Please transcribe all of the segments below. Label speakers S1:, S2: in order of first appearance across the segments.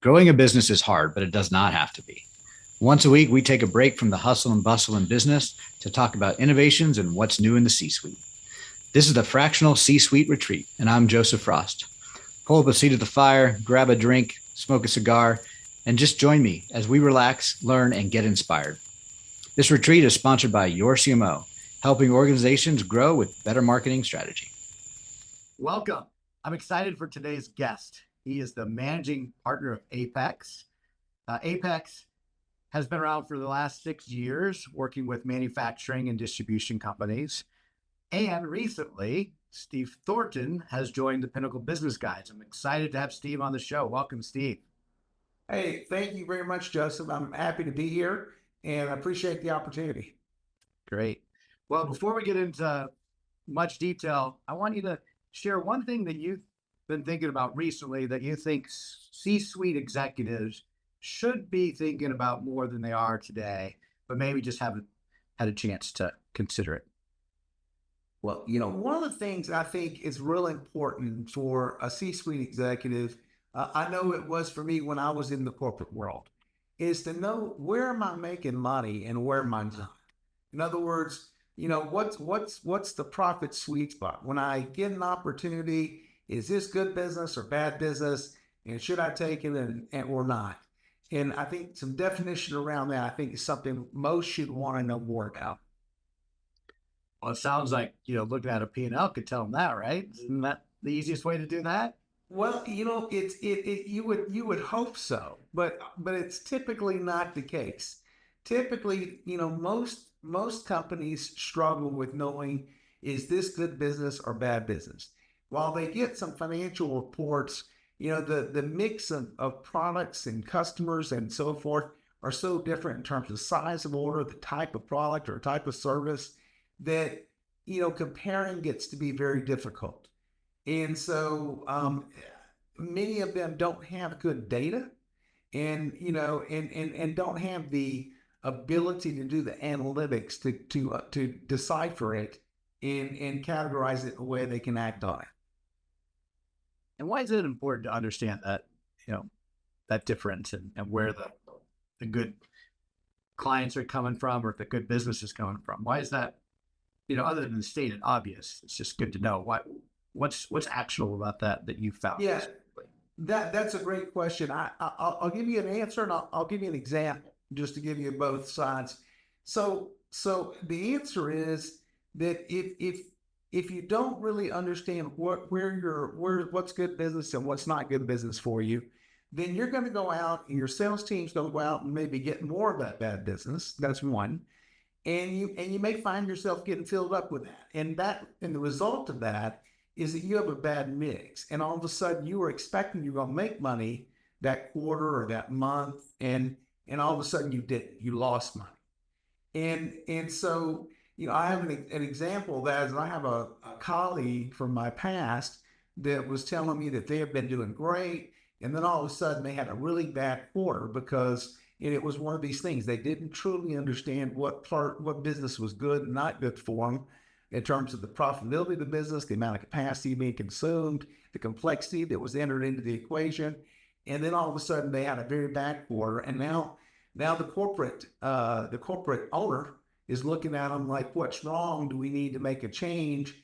S1: Growing a business is hard, but it does not have to be. Once a week, we take a break from the hustle and bustle in business to talk about innovations and what's new in the C suite. This is the Fractional C-suite Retreat, and I'm Joseph Frost. Pull up a seat at the fire, grab a drink, smoke a cigar, and just join me as we relax, learn, and get inspired. This retreat is sponsored by your CMO, helping organizations grow with better marketing strategy. Welcome. I'm excited for today's guest. He is the managing partner of Apex. Apex has been around for the last 6 years, working with manufacturing and distribution companies. And recently, Steve Thornton has joined the Pinnacle Business Guides. I'm excited to have Steve on the show. Welcome, Steve.
S2: Hey, thank you very much, Joseph. I'm happy to be here and I appreciate the opportunity.
S1: Great. Well, before we get into much detail, I want you to share one thing that you've been thinking about recently that you think C-suite executives should be thinking about more than they are today, but maybe just haven't had a chance to consider it.
S2: Well, one of the things I think is really important for a C-suite executive, I know it was for me when I was in the corporate world, is to know where am I making money and where am I not. In other words, what's the profit sweet spot? When I get an opportunity, is this good business or bad business? And should I take it or not? And I think some definition around that, I think is something most should want to know more about.
S1: Well, it sounds like, looking at a P&L could tell them that, right? Isn't that the easiest way to do that?
S2: Well, you would hope so, but it's typically not the case. Typically, most companies struggle with knowing, is this good business or bad business? While they get some financial reports, the mix of products and customers and so forth are so different in terms of size of order, the type of product or type of service that, comparing gets to be very difficult. And so many of them don't have good data and don't have the ability to do the analytics to decipher it and categorize it in a way they can act on it.
S1: And why is it important to understand that, that difference and where the good clients are coming from or the good business is coming from? Why is that, other than stated obvious, it's just good to know what's actionable about that you found?
S2: Yeah, that's a great question. I'll give you an answer and I'll give you an example just to give you both sides. So the answer is that if you don't really understand what's good business and what's not good business for you, then you're going to go out and your sales team's going to go out and maybe get more of that bad business. That's one. And you may find yourself getting filled up with that. And the result of that is that you have a bad mix. And all of a sudden you were expecting you're going to make money that quarter or that month. And all of a sudden you didn't. You lost money. And so, I have an example of that is I have a colleague from my past that was telling me that they have been doing great. And then all of a sudden they had a really bad quarter because it was one of these things. They didn't truly understand what business was good and not good for them in terms of the profitability of the business, the amount of capacity being consumed, the complexity that was entered into the equation. And then all of a sudden they had a very bad quarter. And now the corporate owner is looking at them like, what's wrong? Do we need to make a change?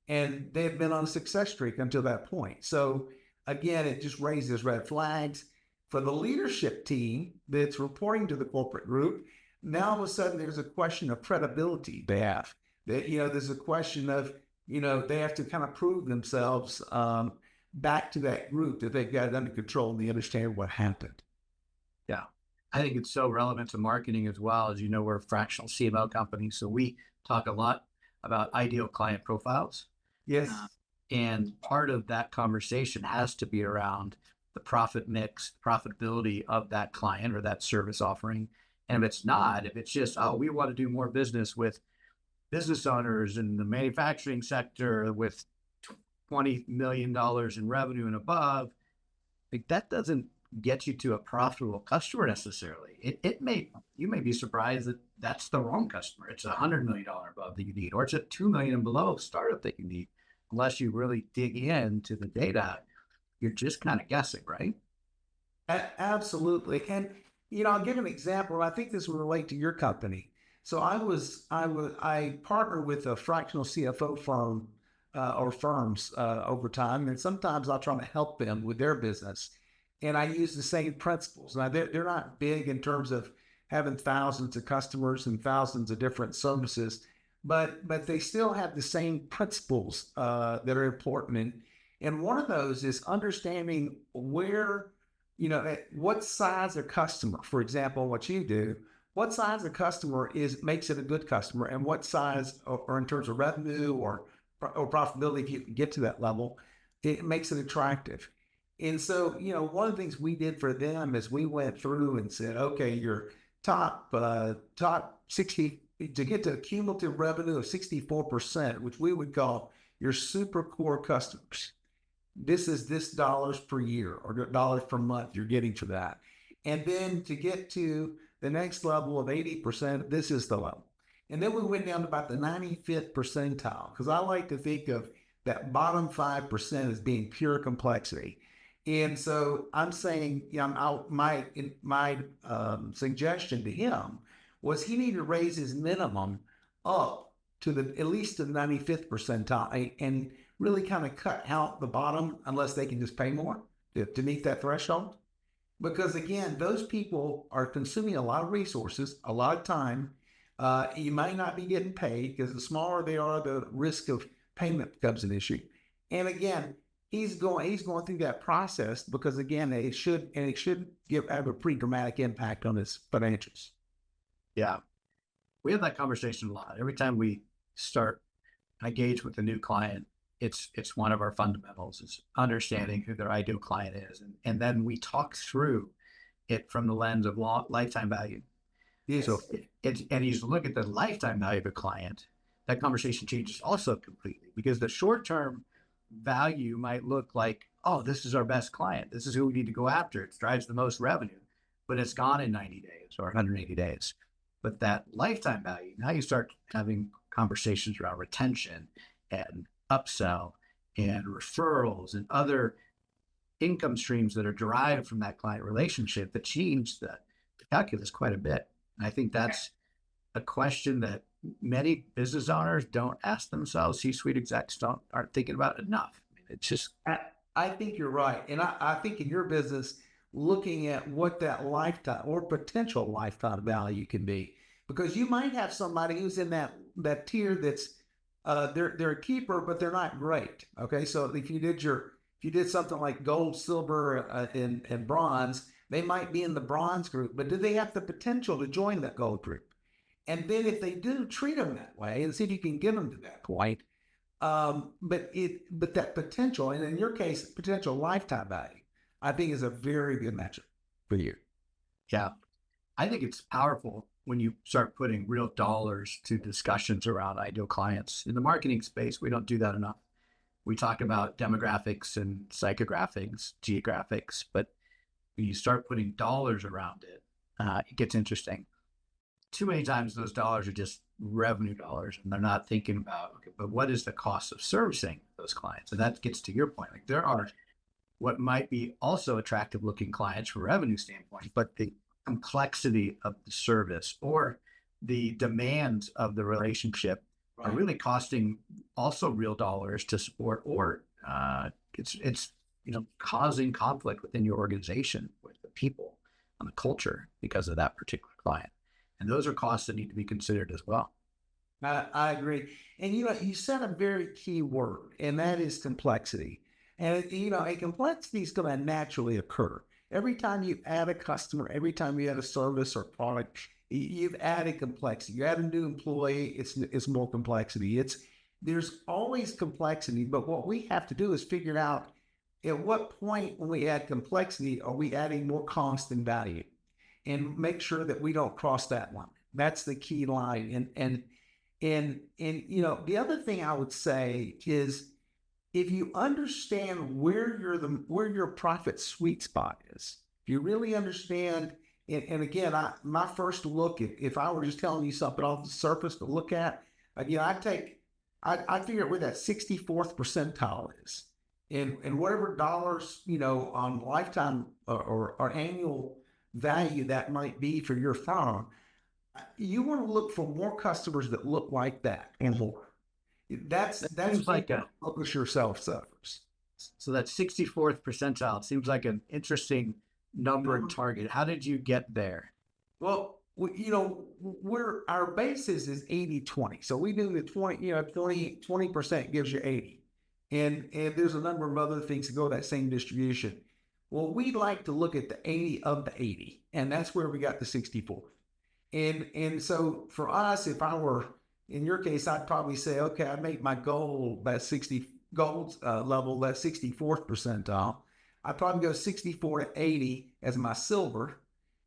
S2: And they've been on a success streak until that point. So again, it just raises red flags. For the leadership team that's reporting to the corporate group, now all of a sudden there's a question of credibility they have. There's a question of, they have to kind of prove themselves back to that group that they've got it under control and they understand what happened.
S1: Yeah. I think it's so relevant to marketing as well. As you know, we're a fractional CMO company, so we talk a lot about ideal client profiles.
S2: Yes.
S1: And part of that conversation has to be around the profit mix, profitability of that client or that service offering. And if it's not, if it's just, we want to do more business with business owners in the manufacturing sector with $20 million in revenue and above, like that doesn't get you to a profitable customer necessarily. You may be surprised that that's the wrong customer. It's $100 million above that you need, or it's a $2 million and below startup that you need. Unless you really dig into the data, you're just kind of guessing, right?
S2: Absolutely. And, I'll give an example. I think this will relate to your company. So I partner with a fractional CFO firm or firms over time. And sometimes I'll try to help them with their business. And I use the same principles. Now, they're not big in terms of having thousands of customers and thousands of different services, but they still have the same principles that are important. And one of those is understanding where what size of customer, for example, what you do, what size of customer makes it a good customer, and what size, or in terms of revenue or profitability, if you can get to that level, it makes it attractive. And so, one of the things we did for them is we went through and said, okay, your top 60 to get to a cumulative revenue of 64%, which we would call your super core customers. This is this dollars per year or dollars per month you're getting for that. And then to get to the next level of 80%, this is the level. And then we went down to about the 95th percentile, because I like to think of that bottom 5% as being pure complexity. And so I'm saying, my suggestion to him was he needed to raise his minimum up to at least to the 95th percentile and really kind of cut out the bottom unless they can just pay more to meet that threshold. Because again, those people are consuming a lot of resources, a lot of time. You might not be getting paid because the smaller they are, the risk of payment becomes an issue. And again, he's going through that process because again, it should have a pretty dramatic impact on his financials.
S3: Yeah. We have that conversation a lot. Every time we start engage with a new client, it's one of our fundamentals is understanding who their ideal client is. And then we talk through it from the lens of lifetime value.
S2: Yes.
S3: So and you look at the lifetime value of a client, that conversation changes also completely because the short-term value might look like, oh, this is our best client. This is who we need to go after. It drives the most revenue, but it's gone in 90 days or 180 days. But that lifetime value, now you start having conversations around retention and upsell and referrals and other income streams that are derived from that client relationship that change the calculus quite a bit. And I think that's a question that many business owners don't ask themselves. C-suite execs aren't thinking about it enough. I mean, it's just.
S2: I think you're right. And I think in your business, looking at what that lifetime or potential lifetime value can be, because you might have somebody who's in that tier that's they're a keeper, but they're not great. Okay, so if you did something like gold, silver, and bronze, they might be in the bronze group, but do they have the potential to join that gold group? And then if they do, treat them that way and see if you can get them to that point. But that potential, and in your case, potential lifetime value, I think is a very good metric for you.
S3: Yeah, I think it's powerful when you start putting real dollars to discussions around ideal clients. In the marketing space, we don't do that enough. We talk about demographics and psychographics, geographics, but when you start putting dollars around it, it gets interesting. Too many times those dollars are just revenue dollars and they're not thinking about, okay, but what is the cost of servicing those clients? And that gets to your point. Like there are what might be also attractive looking clients from a revenue standpoint, but the complexity of the service or the demands of the relationship are really costing also real dollars to support, or it's causing conflict within your organization with the people and the culture because of that particular client. And those are costs that need to be considered as well.
S2: I agree. And you said a very key word, and that is complexity. And a complexity is going to naturally occur. Every time you add a customer, every time you add a service or product, you've added complexity. You add a new employee, it's more complexity. There's always complexity, but what we have to do is figure out at what point when we add complexity are we adding more cost than value, and make sure that we don't cross that line. That's the key line. And the other thing I would say is, if you understand where your profit sweet spot is, if you really understand, and again, my first look, if I were just telling you something off the surface to look at, again, I figure out where that 64th percentile is. and whatever dollars, on lifetime or annual value that might be for your farm, you want to look for more customers that look like that and more. That's
S3: Seems like
S2: focus yourself suffers.
S3: so that 64th percentile seems like an interesting number and target. How did you get there?
S2: Well, we're our basis is 80-20. So we do the 20% gives you 80. And there's a number of other things that go that same distribution. Well, we like to look at the 80 of the 80, and that's where we got the 64. And so for us, if I were in your case, I'd probably say, okay, I make my goal that 60 gold level, that 64th percentile. I'd probably go 64 to 80 as my silver,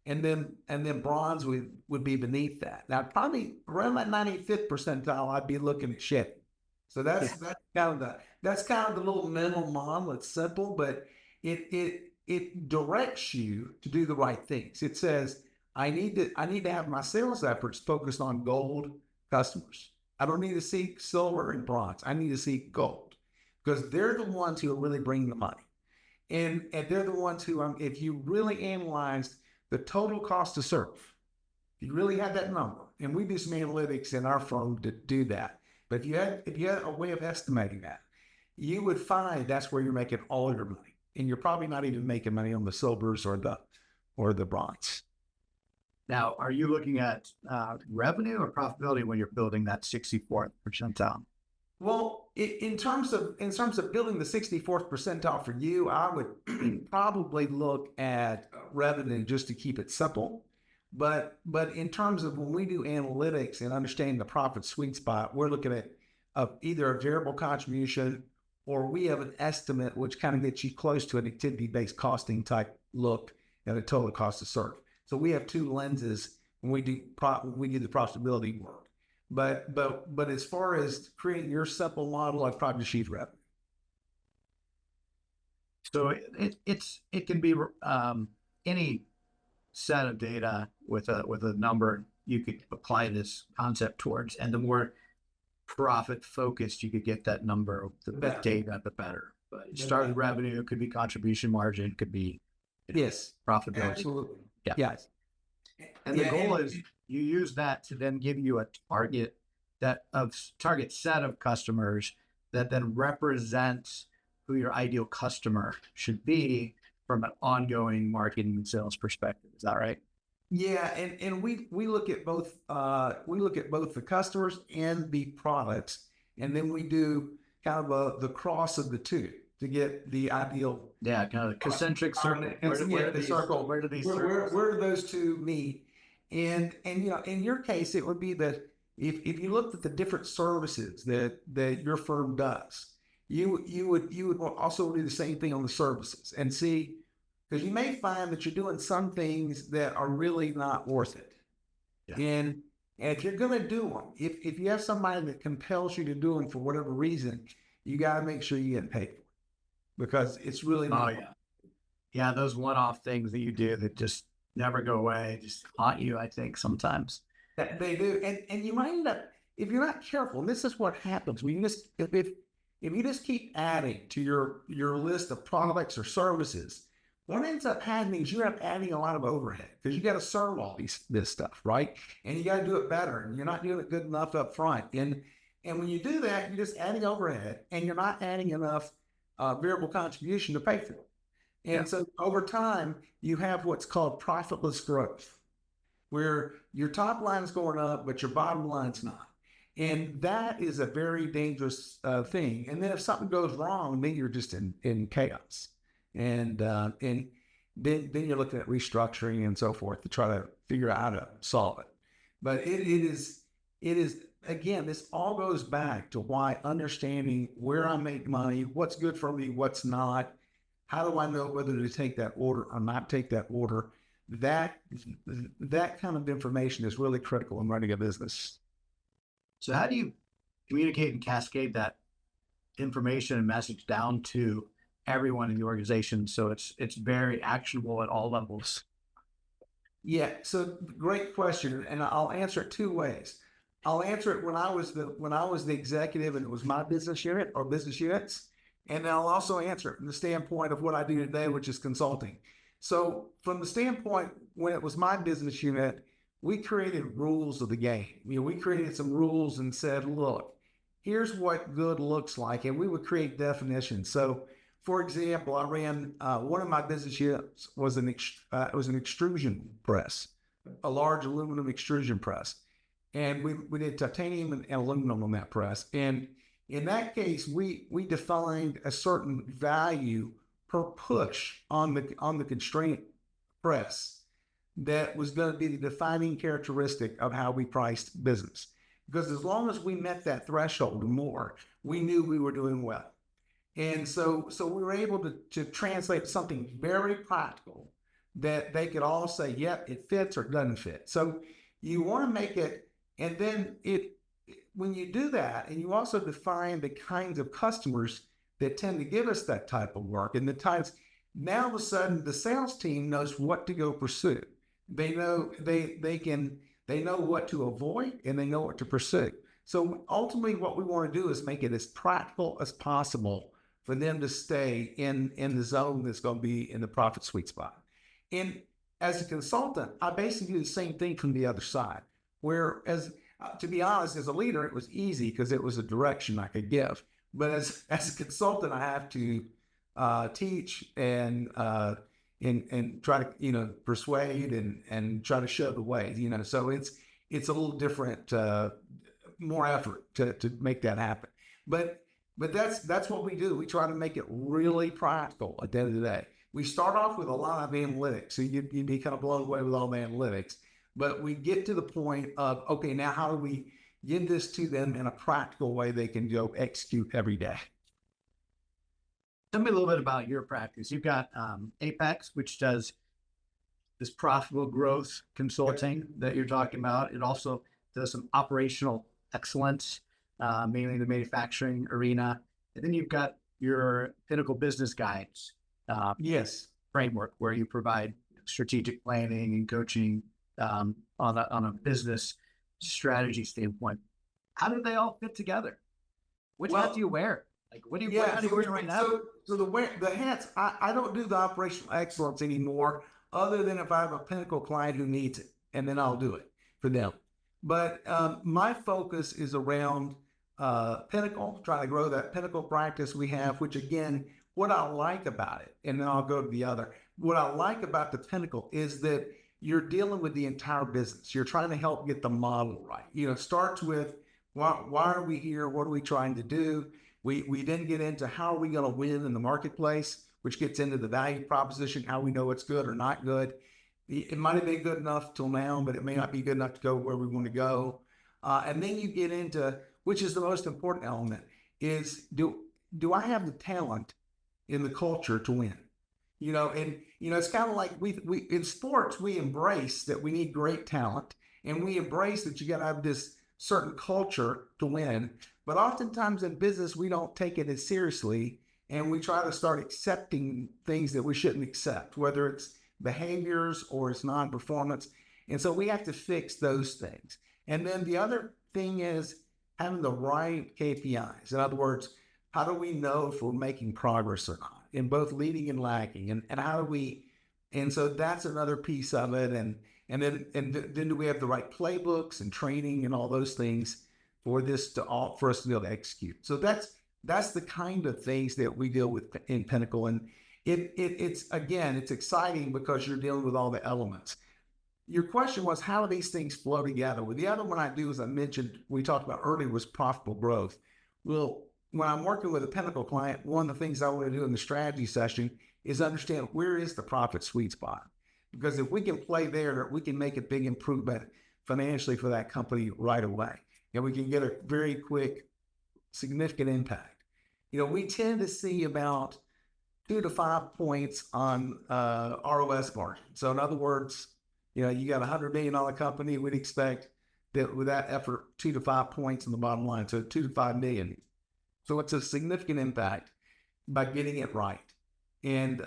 S2: and then bronze would be beneath that. Now probably around that 95th percentile, I'd be looking at shit. So that's kind of the little mental model. It's simple, but it directs you to do the right things. It says I need to have my sales efforts focused on gold customers. I don't need to seek silver and bronze. I need to seek gold because they're the ones who are really bringing the money. And they're the ones who, if you really analyze the total cost to serve, if you really had that number, and we do some analytics in our firm to do that, but if you had a way of estimating that, you would find that's where you're making all your money. And you're probably not even making money on the silvers or the bronze.
S3: Now, are you looking at revenue or profitability when you're building that 64th percentile?
S2: Well, in terms of building the 64th percentile for you, I would probably look at revenue just to keep it simple. But in terms of when we do analytics and understanding the profit sweet spot, we're looking at either a variable contribution or we have an estimate which kind of gets you close to an activity-based costing type look at a total cost to serve. So we have two lenses when we do the profitability work. But as far as creating your simple model, I'd probably just use revenue.
S3: So it can be any set of data with a number you could apply this concept towards, and the more profit focused you could get that number, the better data, the better. But start with revenue, it could be contribution margin, it could be
S2: yes,
S3: profitability.
S2: Absolutely.
S3: Yeah.
S2: Yes.
S3: And the goal is you use that to then give you a target set of customers that then represents who your ideal customer should be from an ongoing marketing and sales perspective. Is that right?
S2: Yeah, and we look at both the customers and the products, and then we do kind of the cross of the two to get the ideal.
S3: Yeah, kind of concentric circle.
S2: Where do those two meet? And in your case, it would be that if you looked at the different services that your firm does, you would also do the same thing on the services and see, because you may find that you're doing some things that are really not worth it. Yeah. And if you're going to do them, if you have somebody that compels you to do them for whatever reason, you got to make sure you get paid for it, because it's really not.
S3: Oh, yeah, those one-off things that you do that just never go away, just haunt you, I think, sometimes.
S2: That they do. And you might end up, if you're not careful, and this is what happens, when you just, if you just keep adding to your list of products or services, what ends up happening is you end up adding a lot of overhead because you got to serve all this stuff, right? And you got to do it better, and you're not doing it good enough up front. And when you do that, you're just adding overhead, and you're not adding enough variable contribution to pay for it. And so over time, you have what's called profitless growth, where your top line is going up, but your bottom line's not. And that is a very dangerous thing. And then if something goes wrong, then you're just in chaos. And then you're looking at restructuring and so forth to try to figure out how to solve it. But it is again, this all goes back to why understanding where I make money, what's good for me, what's not. How do I know whether to take that order or not take that order? That kind of information is really critical in running a business.
S3: So how do you communicate and cascade that information and message down to everyone in the organization so it's very actionable at all levels?
S2: Yeah, so great question, and I'll answer it two ways. I'll answer it when I was the executive and it was my business unit or business units. And then I'll also answer it from the standpoint of what I do today, which is consulting. So from the standpoint, when it was my business unit, we created rules of the game. We created some rules and said, look, here's what good looks like. And we would create definitions. So for example, I ran one of my business units was it was an extrusion press, a large aluminum extrusion press. And we did titanium and aluminum on that press. And in that case, we defined a certain value per push on the constraint press that was going to be the defining characteristic of how we priced business. Because as long as we met that threshold or more, we knew we were doing well. And so we were able to translate something very practical that they could all say, yep, it fits or doesn't fit. So you want to make it, and then when you do that, and you also define the kinds of customers that tend to give us that type of work, and the times, now all of a sudden the sales team knows what to go pursue. They know they know what to avoid, and they know what to pursue. So ultimately what we want to do is make it as practical as possible for them to stay in the zone that's going to be in the profit sweet spot. And as a consultant, I basically do the same thing from the other side. Whereas, to be honest, as a leader, it was easy because it was a direction I could give. But as a consultant, I have to teach and try to persuade and try to show the way. So it's a little different, more effort to make that happen. But that's what we do. We try to make it really practical at the end of the day. We start off with a lot of analytics, so you'd be kind of blown away with all the analytics. But we get to the point of, okay, now how do we give this to them in a practical way they can go execute every day?
S3: Tell me a little bit about your practice. You've got Apex, which does this profitable growth consulting that you're talking about. It also does some operational excellence, mainly in the manufacturing arena. And then you've got your Pinnacle Business Guides
S2: Yes.
S3: framework, where you provide strategic planning and coaching on a business strategy standpoint. How do they all fit together? Which hat do you wear? Like, what are you wearing right now?
S2: So the hats, I don't do the operational excellence anymore, other than if I have a Pinnacle client who needs it, and then I'll do it for them. But my focus is around Pinnacle, trying to grow that Pinnacle practice we have, which again, what I like about it, and then I'll go to the other. What I like about the Pinnacle is that you're dealing with the entire business. You're trying to help get the model right. It starts with why are we here? What are we trying to do? We then get into how are we going to win in the marketplace, which gets into the value proposition, how we know it's good or not good. It might have been good enough till now, but it may not be good enough to go where we want to go. And then you get into, which is the most important element, is do I have the talent in the culture to win? It's kind of like we in sports, we embrace that we need great talent, and we embrace that you got to have this certain culture to win. But oftentimes in business, we don't take it as seriously, and we try to start accepting things that we shouldn't accept, whether it's behaviors or it's non-performance. And so we have to fix those things. And then the other thing is having the right KPIs. In other words, how do we know if we're making progress or not in both leading and lagging? And how do we, and so that's another piece of it. And then do we have the right playbooks and training and all those things for us to be able to execute? So that's the kind of things that we deal with in Pinnacle. And it's exciting because you're dealing with all the elements. Your question was, how do these things flow together? Well, the other one I do, as I mentioned, we talked about earlier, was profitable growth. Well, when I'm working with a Pinnacle client, one of the things I want to do in the strategy session is understand where is the profit sweet spot. Because if we can play there, we can make a big improvement financially for that company right away. And we can get a very quick, significant impact. We tend to see about 2 to 5 points on ROS margin. So in other words, you got a $100 million company, we'd expect that with that effort, 2 to 5 points on the bottom line. So 2 to 5 million. So it's a significant impact by getting it right. And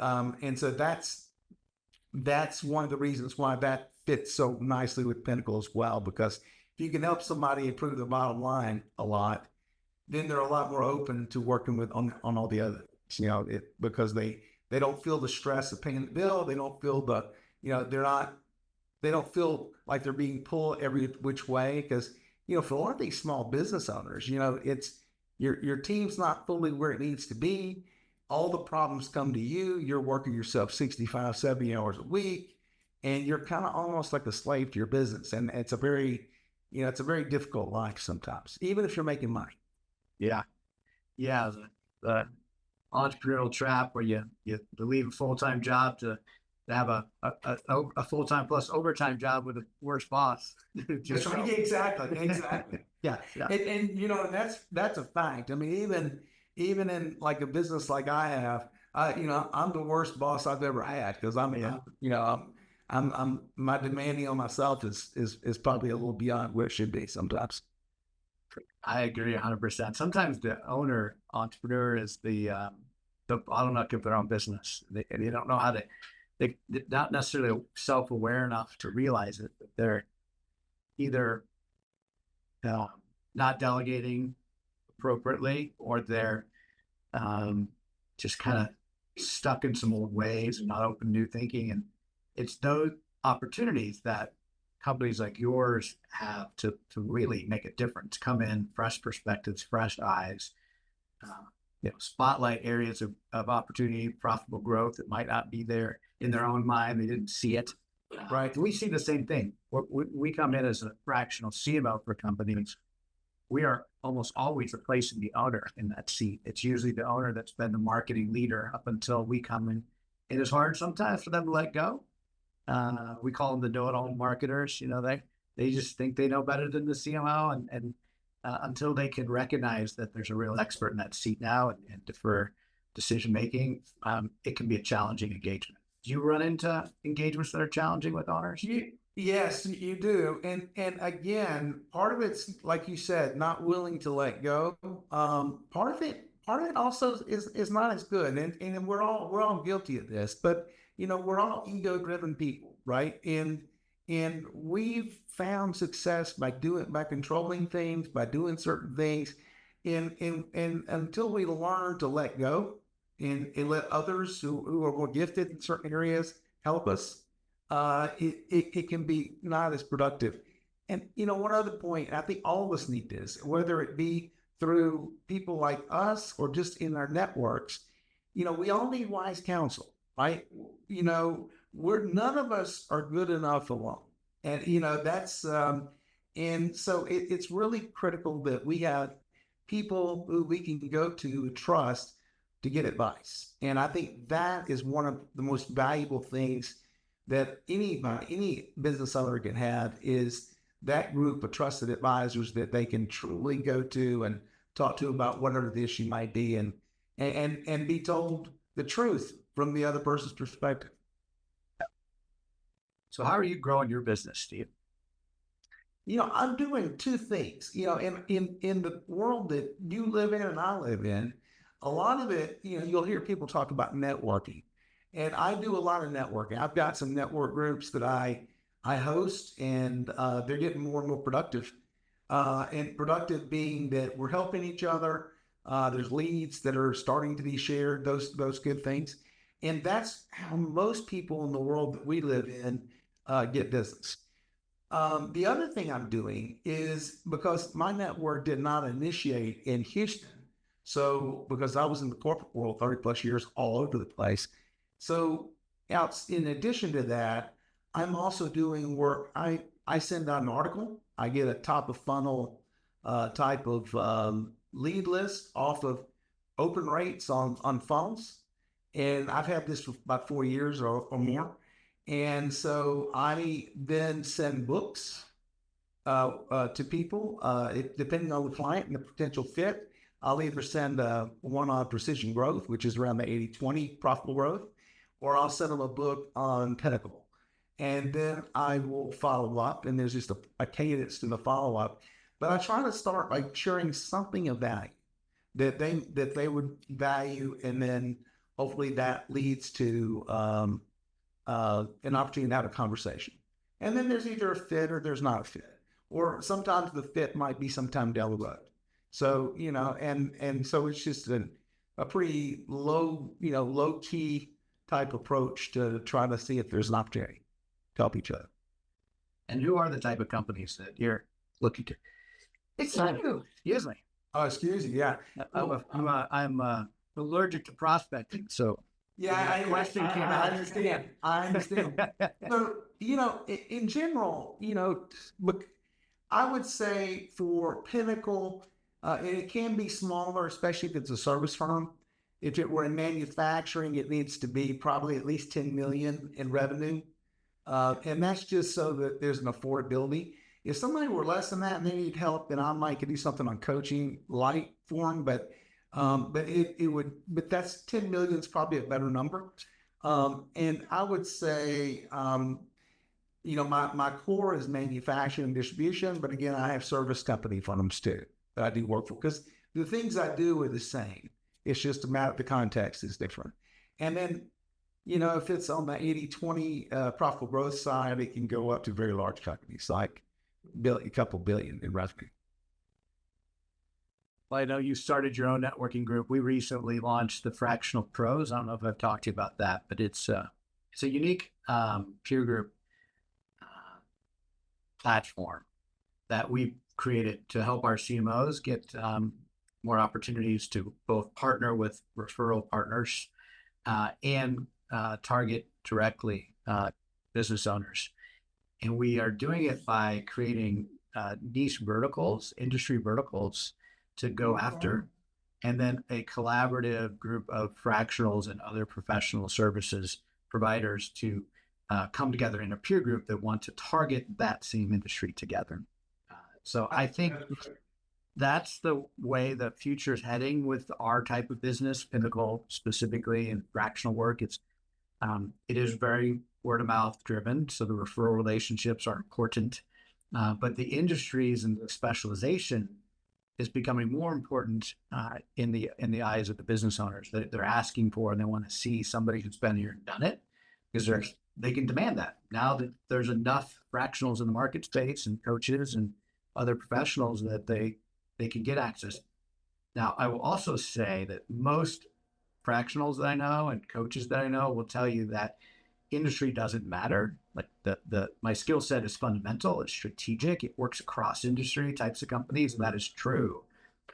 S2: so that's one of the reasons why that fits so nicely with Pinnacle as well, because if you can help somebody improve the bottom line a lot, then they're a lot more open to working with on all the other, because they don't feel the stress of paying the bill. They don't feel they don't feel like they're being pulled every which way. Because, for a lot of these small business owners, it's your team's not fully where it needs to be. All the problems come to you. You're working yourself 65, 70 hours a week, and you're kind of almost like a slave to your business. And it's a very difficult life sometimes, even if you're making money.
S3: Yeah. Yeah. The entrepreneurial trap where you leave a full-time job to have a full-time plus overtime job with a worse boss.
S2: That's right. Yeah, exactly. Yeah.
S3: Yeah.
S2: And that's a fact. I mean, even in like a business like I have, I'm the worst boss I've ever had, because I'm my demanding on myself is probably a little beyond where it should be sometimes.
S3: I agree 100%. Sometimes the entrepreneur is the bottleneck of their own business. They don't know how to, they're not necessarily self-aware enough to realize it, but they're either not delegating appropriately, or they're just kind of stuck in some old ways and not open to new thinking. And it's those opportunities that companies like yours have to really make a difference, come in, fresh perspectives, fresh eyes, spotlight areas of opportunity, profitable growth that might not be there in their own mind. They didn't see it. Right. We see the same thing. We come in as a fractional CMO for companies. We are almost always replacing the owner in that seat. It's usually the owner that's been the marketing leader up until we come in. It is hard sometimes for them to let go. We call them the know-it-all marketers. They just think they know better than the CMO, and until they can recognize that there's a real expert in that seat now and defer decision making, it can be a challenging engagement. Do you run into engagements that are challenging with owners?
S2: Yes, you do. And again, part of it's like you said, not willing to let go. Part of it also is not as good. And we're all guilty of this, but we're all ego-driven people, right? And we've found success by controlling things, by doing certain things. And until we learn to let go and let others who are more gifted in certain areas help us, it can be not as productive. And one other point, I think all of us need this, whether it be through people like us or just in our networks. We all need wise counsel, right? None of us are good enough alone, and that's and so it's really critical that we have people who we can go to and trust to get advice. And I think that is one of the most valuable things that any business owner can have, is that group of trusted advisors that they can truly go to and talk to about whatever the issue might be, and be told the truth from the other person's perspective.
S3: So how are you growing your business, Steve?
S2: I'm doing two things. In the world that you live in and I live in, a lot of it, you'll hear people talk about networking. And I do a lot of networking. I've got some network groups that I host, and they're getting more and more productive. And productive being that we're helping each other. There's leads that are starting to be shared, those good things. And that's how most people in the world that we live in get business. The other thing I'm doing is, because my network did not initiate in Houston, so because I was in the corporate world 30 plus years all over the place. So in addition to that, I'm also doing work. I send out an article. I get a top of funnel type of lead list off of open rates on funnels. And I've had this for about 4 years or more. And so I then send books to people, depending on the client and the potential fit. I'll either send one on precision growth, which is around the 80-20 profitable growth, or I'll send them a book on Pinnacle. And then I will follow up, and there's just a cadence to the follow-up. But I try to start by sharing something of value that they would value, and then hopefully that leads to an opportunity to have a conversation. And then there's either a fit or there's not a fit. Or sometimes the fit might be sometime down the road. So, and so it's just a pretty low, low key type approach to try to see if there's an opportunity to help each other.
S3: And who are the type of companies that you're looking to? It's not you. Excuse me.
S2: Oh, excuse me. Yeah.
S3: I'm allergic to prospecting. So
S2: Yeah,
S3: question came out.
S2: I understand. I understand. So, in general, look, I would say for Pinnacle, it can be smaller, especially if it's a service firm. If it were in manufacturing, it needs to be probably at least 10 million in revenue. And that's just so that there's an affordability. If somebody were less than that and they need help, then I might could do something on coaching light for them, but that's 10 million is probably a better number. And I would say, my core is manufacturing and distribution, but again, I have service company firms too that I do work for because the things I do are the same. It's just a matter of the context is different. And then, if it's on the 80-20 profitable growth side, it can go up to very large companies like a couple billion in revenue.
S3: Well, I know you started your own networking group. We recently launched the Fractional Pros. I don't know if I've talked to you about that, but it's a unique peer group platform that we created to help our CMOs get more opportunities to both partner with referral partners and target directly business owners. And we are doing it by creating niche verticals, industry verticals to go after, and then a collaborative group of fractionals and other professional services providers to come together in a peer group that want to target that same industry together. So I think that's the way the future is heading with our type of business, Pinnacle specifically in fractional work. It is very word of mouth driven, so the referral relationships are important, but the industries and the specialization is becoming more important in the eyes of the business owners that they're asking for, and they want to see somebody who's been here and done it because they can demand that now that there's enough fractionals in the market space and coaches and other professionals that they can get access. Now, I will also say that most fractionals that I know and coaches that I know will tell you that industry doesn't matter. Like my skill set is fundamental, it's strategic, it works across industry types of companies, and that is true.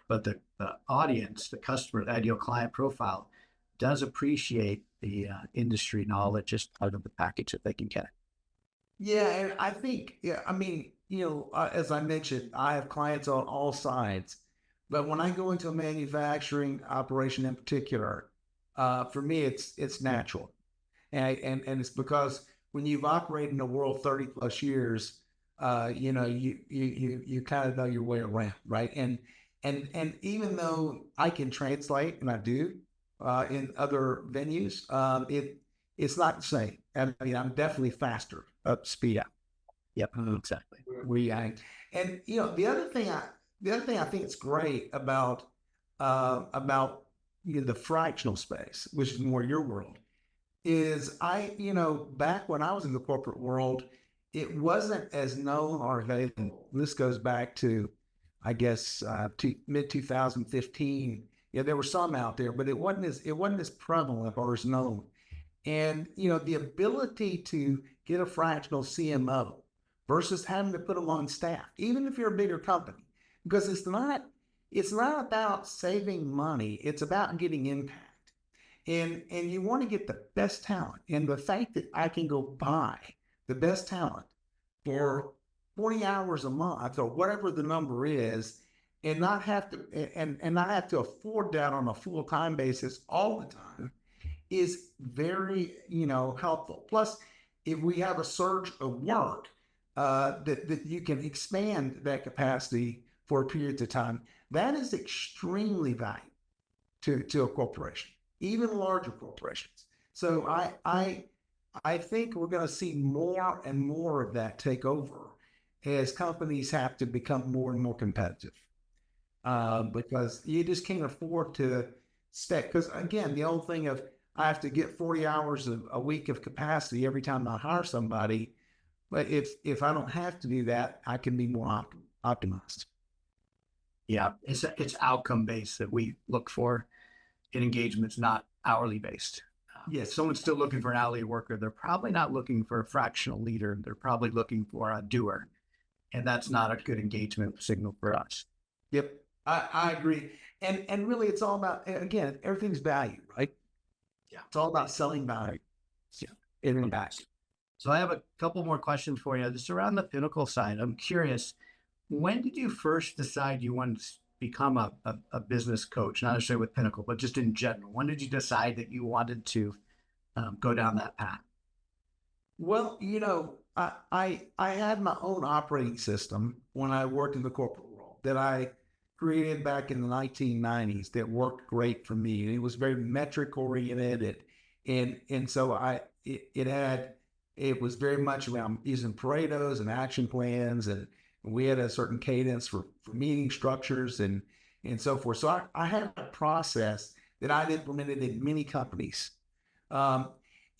S3: But the audience, the customer, the ideal client profile does appreciate the industry knowledge as part of the package that they can get.
S2: Yeah, and I think, as I mentioned, I have clients on all sides. But when I go into a manufacturing operation in particular, for me, it's natural. And it's because when you've operated in the world 30 plus years, you kind of know your way around, right? And even though I can translate, and I do, in other venues, it's not the same. I mean, I'm definitely faster up speed up.
S3: Yep, exactly.
S2: And the other thing I think is great about the fractional space, which is more your world, is back when I was in the corporate world, it wasn't as known or available. This goes back to, I guess, to mid 2015. Yeah, there were some out there, but it wasn't as prevalent or as known. And the ability to get a fractional CMO versus having to put them on staff, even if you're a bigger company, because it's not about saving money. It's about getting impact. And you want to get the best talent. And the fact that I can go buy the best talent for 40 hours a month or whatever the number is, and not have to afford that on a full-time basis all the time is very, helpful. Plus, if we have a surge of work, that you can expand that capacity for periods of time, that is extremely valuable to a corporation, even larger corporations. So I think we're going to see more and more of that take over as companies have to become more and more competitive, because you just can't afford to stay. Because again, the old thing of I have to get 40 hours a week of capacity every time I hire somebody. But if I don't have to do that, I can be more optimized.
S3: Yeah, it's outcome based that we look for in engagements, not hourly based. If someone's still looking for an hourly worker, they're probably not looking for a fractional leader. They're probably looking for a doer, and that's not a good engagement signal for us.
S2: Yep, I agree. And really, it's all about, again, everything's value, right?
S3: Yeah.
S2: It's all about selling value. Yeah, in back.
S3: So I have a couple more questions for you. Just around the Pinnacle side, I'm curious, when did you first decide you wanted to become a business coach, not necessarily with Pinnacle, but just in general? When did you decide that you wanted to go down that path?
S2: Well, I had my own operating system when I worked in the corporate world that I created back in the 1990s that worked great for me. And it was very metric oriented. And so it was very much around using Pareto's and action plans. And we had a certain cadence for meeting structures and so forth. So I had a process that I'd implemented in many companies. Um,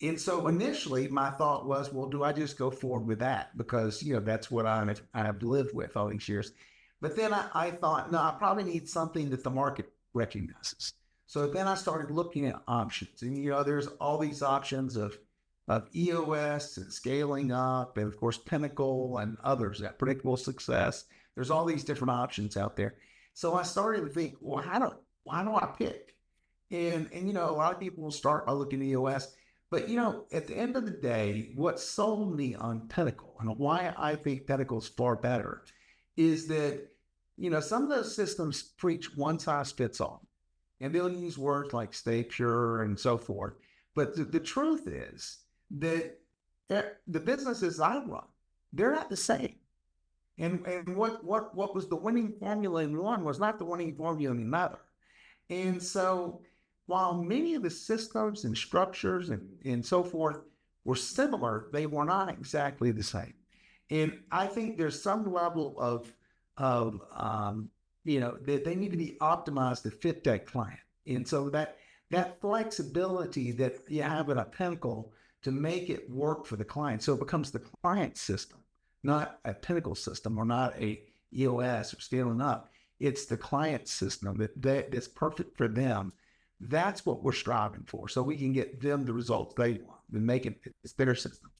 S2: and so initially, my thought was, well, do I just go forward with that? Because, that's what I've lived with all these years. But then I thought, no, I probably need something that the market recognizes. So then I started looking at options. And, there's all these options of EOS and scaling up, and of course, Pinnacle and others, that predictable success. There's all these different options out there. So I started to think, well, why do I pick? And a lot of people will start by looking at EOS. But at the end of the day, what sold me on Pinnacle and why I think Pinnacle is far better is that some of those systems preach one size fits all, and they'll use words like stay pure and so forth. But the truth is that the businesses I run, they're not the same. And what was the winning formula in one was not the winning formula in another. And so while many of the systems and structures and so forth were similar, they were not exactly the same. And I think there's some level of that they need to be optimized to fit that client. And so that flexibility that you have at a Pinnacle to make it work for the client. So it becomes the client system, not a Pinnacle system or not a EOS or scaling up. It's the client system that's perfect for them. That's what we're striving for. So we can get them the results they want and make it's their system.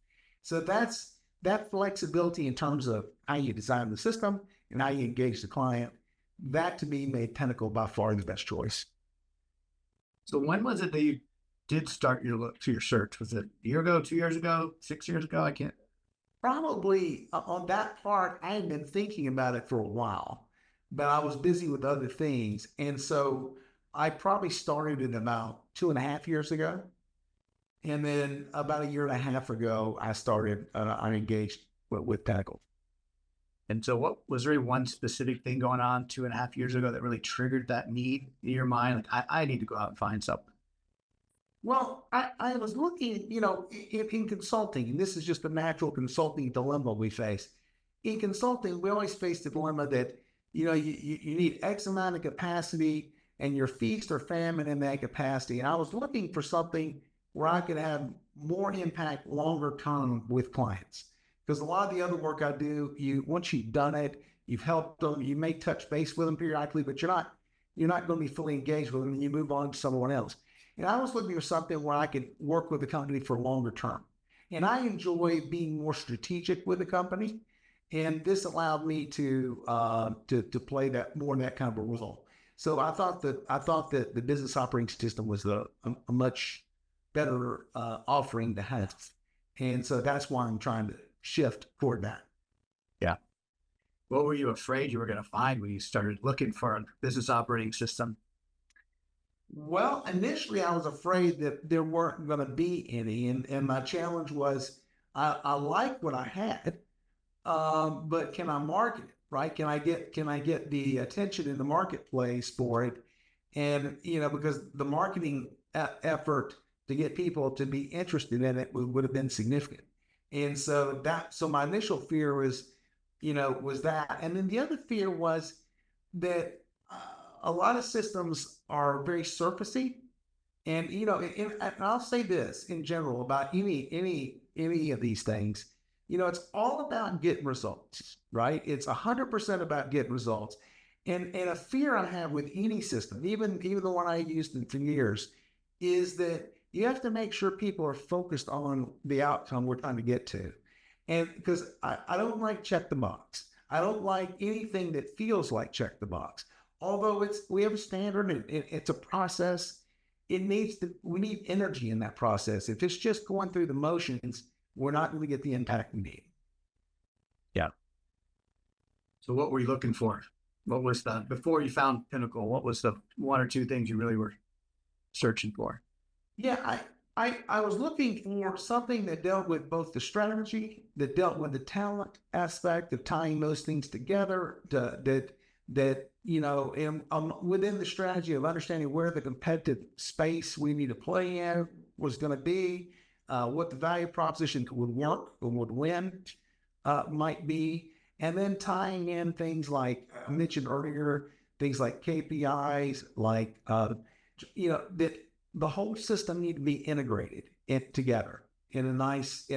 S2: So that's that flexibility in terms of how you design the system and how you engage the client. That to me made Pinnacle by far the best choice.
S3: So when was it that you did start your search? Was it a year ago, 2 years ago, 6 years ago? I can't.
S2: Probably on that part, I had been thinking about it for a while, but I was busy with other things. And so I probably started it about 2.5 years ago. And then about a year and a half ago, I engaged with Pinnacle.
S3: And so what was there one specific thing going on 2.5 years ago that really triggered that need in your mind? Like I need to go out and find something.
S2: Well, I was looking, in consulting, and this is just a natural consulting dilemma we face. In consulting, we always face the dilemma that, you need X amount of capacity and your feast or famine in that capacity. And I was looking for something where I could have more impact longer term with clients. Because a lot of the other work I do, once you've done it, you've helped them, you may touch base with them periodically, but you're not going to be fully engaged with them, and you move on to someone else. And I was looking for something where I could work with the company for longer term. And I enjoy being more strategic with the company. And this allowed me to play that more in that kind of a role. So I thought that the business operating system was a much better offering to have. And so that's why I'm trying to shift toward that.
S3: Yeah. What were you afraid you were going to find when you started looking for a business operating system?
S2: Well, initially I was afraid that there weren't going to be any. And my challenge was I like what I had, but can I market it, right? Can I get the attention in the marketplace for it? And, because the marketing effort to get people to be interested in it would have been significant. And so my initial fear was that. And then the other fear was that a lot of systems are very surfacey. And, and I'll say this in general about any of these things, it's all about getting results, right? It's 100% about getting results. And a fear I have with any system, even the one I used for years, is that you have to make sure people are focused on the outcome we're trying to get to. And because I don't like check the box. I don't like anything that feels like check the box. Although we have a standard and it's a process, we need energy in that process. If it's just going through the motions, we're not going to get the impact we need.
S3: Yeah. So what were you looking for? What was before you found Pinnacle, what was the one or two things you really were searching for?
S2: Yeah, I was looking for something that dealt with both the strategy, that dealt with the talent aspect of tying those things together, that within the strategy of understanding where the competitive space we need to play in was going to be, what the value proposition would work or would win might be, and then tying in things like I mentioned earlier, things like KPIs, like that the whole system need to be integrated together in a nice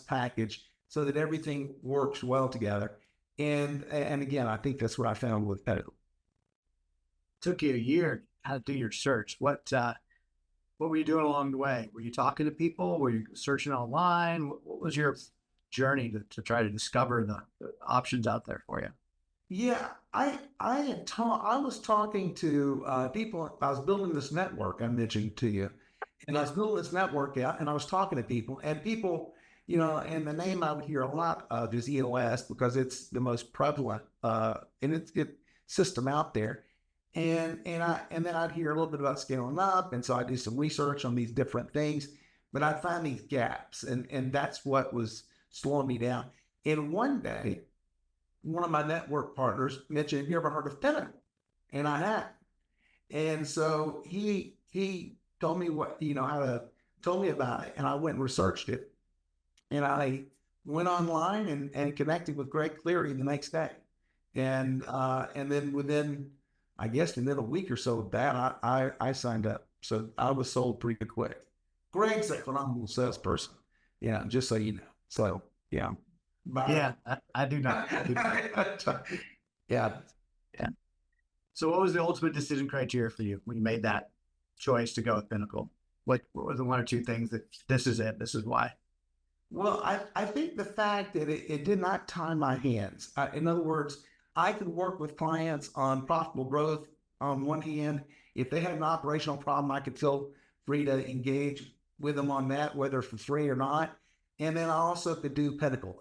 S2: package so that everything works well together. And again, I think that's what I found with Pinnacle.
S3: Took you a year to do your search. What were you doing along the way? Were you talking to people? Were you searching online? What was your journey to try to discover the options out there for you?
S2: Yeah, I was talking to people. I was building this network I mentioned to you, and I was building this network out, and I was talking to people, and and the name I would hear a lot of is EOS because it's the most prevalent and it's system out there, and then I'd hear a little bit about scaling up, and so I do some research on these different things, but I find these gaps, and that's what was slowing me down. And one day, one of my network partners mentioned, "Have you ever heard of Pinnacle?" And I had. And so he told me told me about it, and I went and researched it. And I went online and connected with Greg Cleary the next day. And then within a week or so of that, I signed up. So I was sold pretty quick. Greg's a phenomenal salesperson. Yeah, just so you know. So yeah.
S3: Yeah, I do not.
S2: Yeah.
S3: Yeah. So what was the ultimate decision criteria for you when you made that choice to go with Pinnacle? What were the one or two things that this is it, this is why?
S2: Well, I think the fact that it did not tie my hands. In other words, I could work with clients on profitable growth on one hand. If they had an operational problem, I could feel free to engage with them on that, whether for free or not. And then I also could do Pinnacle.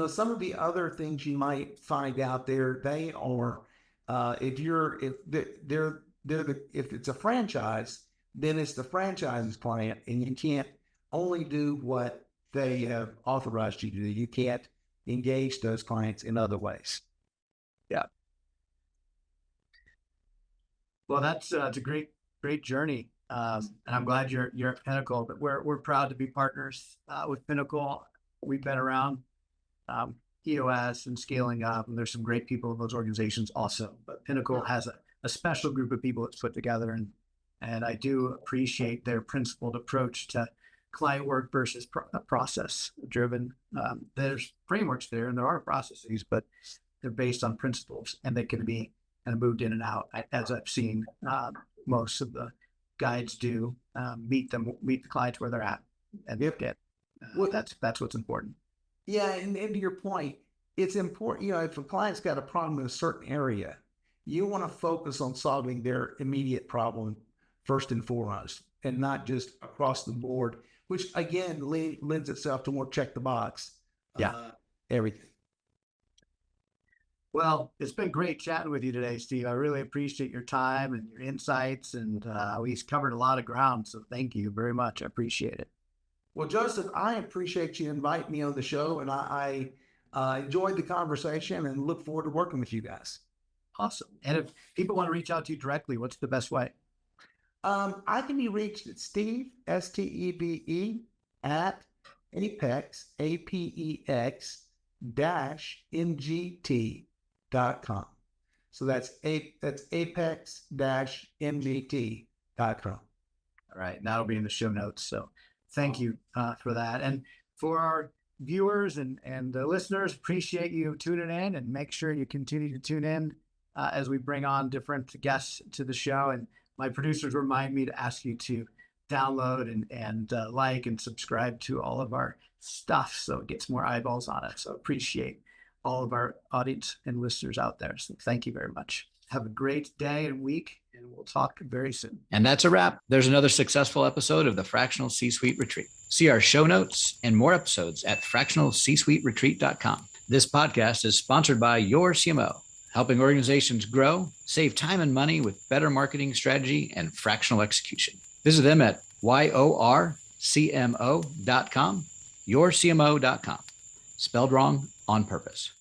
S2: Some of the other things you might find out there, they are, if it's a franchise, then it's the franchise's client, and you can't only do what they have authorized you to do. You can't engage those clients in other ways.
S3: Yeah. Well, that's it's a great journey, and I'm glad you're at Pinnacle. But we're proud to be partners with Pinnacle. We've been around EOS and scaling up, and there's some great people in those organizations also. But Pinnacle has a special group of people that's put together, and I do appreciate their principled approach to client work versus process driven. There's frameworks there, and there are processes, but they're based on principles, and they can be kind of moved in and out, as I've seen most of the guides do. Meet the clients where they're at, and get. That's what's important.
S2: Yeah, and to your point, it's important. If a client's got a problem in a certain area, you want to focus on solving their immediate problem first and foremost, and not just across the board, which again lends itself to more check the box. Everything.
S3: Well, it's been great chatting with you today, Steve. I really appreciate your time and your insights, and we've covered a lot of ground, so thank you very much. I appreciate it.
S2: Well, Joseph, I appreciate you inviting me on the show, and I enjoyed the conversation and look forward to working with you guys.
S3: Awesome. And if people want to reach out to you directly, what's the best way?
S2: I can be reached at Steve, Steve, at Apex, APEX -MGT.com. So that's apex-mgt.com.
S3: All right. And that'll be in the show notes. So thank you for that. And for our viewers and listeners, appreciate you tuning in, and make sure you continue to tune in as we bring on different guests to the show. And my producers remind me to ask you to download and like and subscribe to all of our stuff so it gets more eyeballs on it. So appreciate all of our audience and listeners out there. So thank you very much. Have a great day and week, and we'll talk very soon.
S1: And that's a wrap. There's another successful episode of the Fractional C-Suite Retreat. See our show notes and more episodes at fractionalcsuiteretreat.com. This podcast is sponsored by Your CMO, helping organizations grow, save time and money with better marketing strategy and fractional execution. Visit them at yorcmo.com, yourcmo.com. Spelled wrong on purpose.